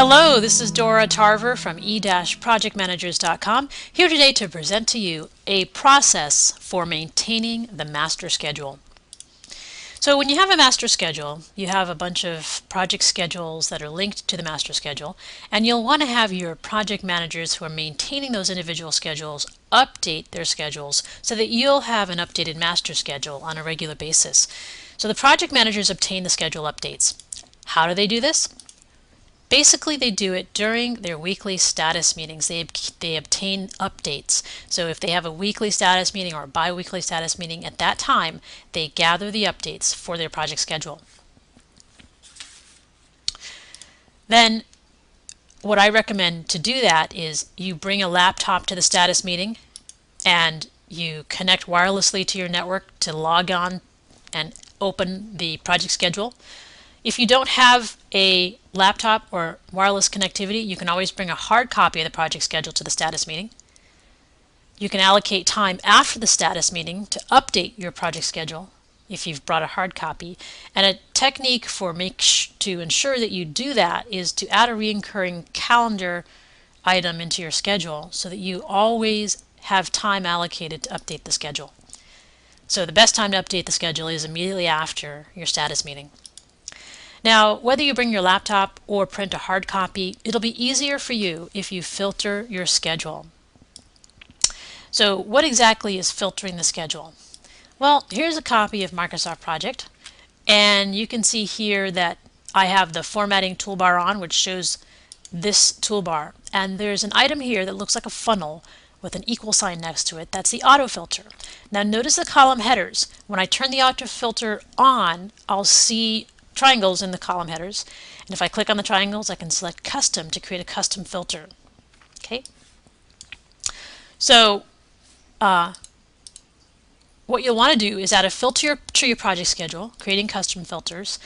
Hello, this is Dora Tarver from e-projectmanagers.com, here today to present to you a process for maintaining the master schedule. So when you have a master schedule, you have a bunch of project schedules that are linked to the master schedule, and you'll want to have your project managers who are maintaining those individual schedules update their schedules so that you'll have an updated master schedule on a regular basis. So the project managers obtain the schedule updates. How do they do this? Basically, they do it during their weekly status meetings. They obtain updates. So if they have a weekly status meeting or a bi-weekly status meeting, at that time, they gather the updates for their project schedule. Then, what I recommend to do that is you bring a laptop to the status meeting and you connect wirelessly to your network to log on and open the project schedule. If you don't have a laptop or wireless connectivity, you can always bring a hard copy of the project schedule to the status meeting. You can allocate time after the status meeting to update your project schedule if you've brought a hard copy. And a technique for to ensure that you do that is to add a recurring calendar item into your schedule so that you always have time allocated to update the schedule. So the best time to update the schedule is immediately after your status meeting. Now, whether you bring your laptop or print a hard copy, it'll be easier for you if you filter your schedule. So what exactly is filtering the schedule? Well, here's a copy of Microsoft Project, and you can see here that I have the formatting toolbar on, which shows this toolbar. And there's an item here that looks like a funnel with an equal sign next to it. That's the auto filter. Now notice the column headers. When I turn the auto filter on, I'll see triangles in the column headers, and if I click on the triangles I can select custom to create a custom filter. Okay, so what you'll want to do is add a filter to your project schedule, creating custom filters.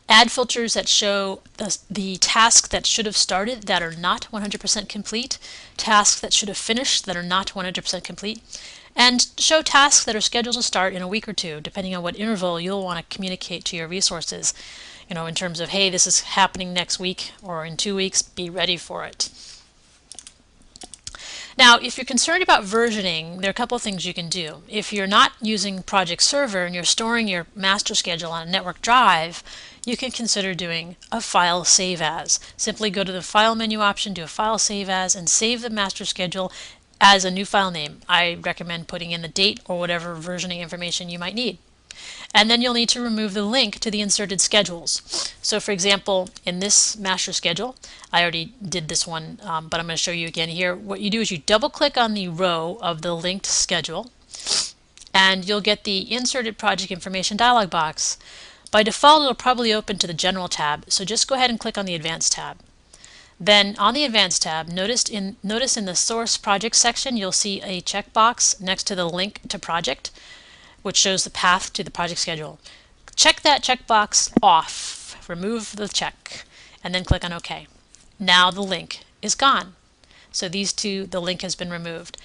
Add filters that show the tasks that should have started that are not 100% complete, tasks that should have finished that are not 100% complete, and show tasks that are scheduled to start in a week or two, depending on what interval you'll want to communicate to your resources. You know, in terms of, hey, this is happening next week or in 2 weeks, be ready for it. Now, if you're concerned about versioning, there are a couple of things you can do. If you're not using Project Server and you're storing your master schedule on a network drive, you can consider doing a file save as. Simply go to the File menu option, do a File Save As, and save the master schedule as a new file name. I recommend putting in the date or whatever versioning information you might need. And then you'll need to remove the link to the inserted schedules. So for example, in this master schedule, I already did this one, but I'm going to show you again here. What you do is you double click on the row of the linked schedule and you'll get the inserted project information dialog box. By default, it'll probably open to the General tab, so just go ahead and click on the Advanced tab. Then on the Advanced tab, notice in the Source Project section, you'll see a checkbox next to the link to project, which shows the path to the project schedule. Check that checkbox off, remove the check, and then click on OK. Now the link is gone. So the link has been removed.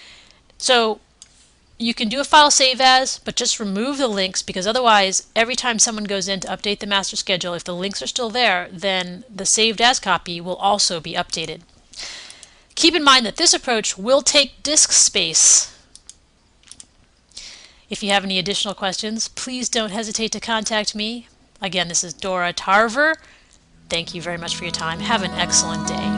So you can do a file save as, but just remove the links, because otherwise every time someone goes in to update the master schedule, if the links are still there, then the saved as copy will also be updated. Keep in mind that this approach will take disk space. If you have any additional questions, please don't hesitate to contact me. Again, this is Dora Tarver. Thank you very much for your time. Have an excellent day.